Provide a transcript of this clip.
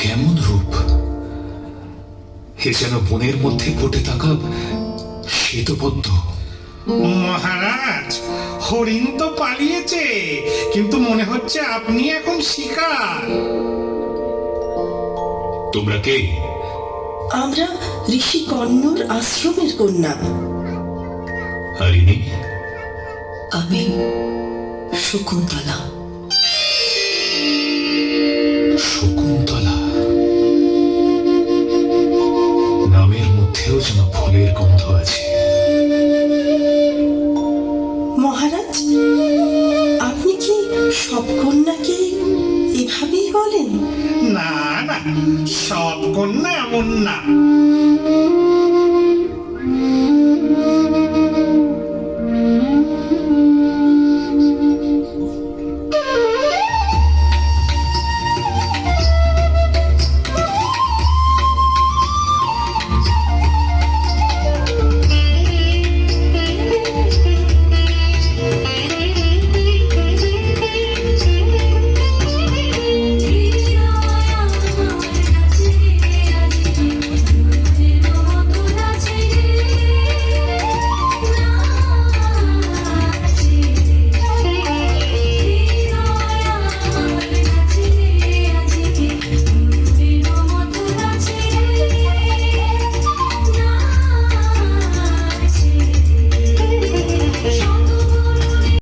কেমন রূপ! এ যেন বনের মধ্যে ফুটে থাকা শ্বেতপদ্ম। মহারাজ, হরিণ তো পালিয়েছে, কিন্তু মনে হচ্ছে আপনি এখন শিকার। তোমরা কে? আমরা ঋষি কন্যর আশ্রমের কন্যা। আর ইনি? আমি শকুন্তলা। শকুন্তলা? নামের মধ্যেও যেন ফুলের গন্ধ আছে। মহারাজ, আপনি কি সব কন্যাকে এভাবেই বলেন? না না, সব কন্যা এমন না।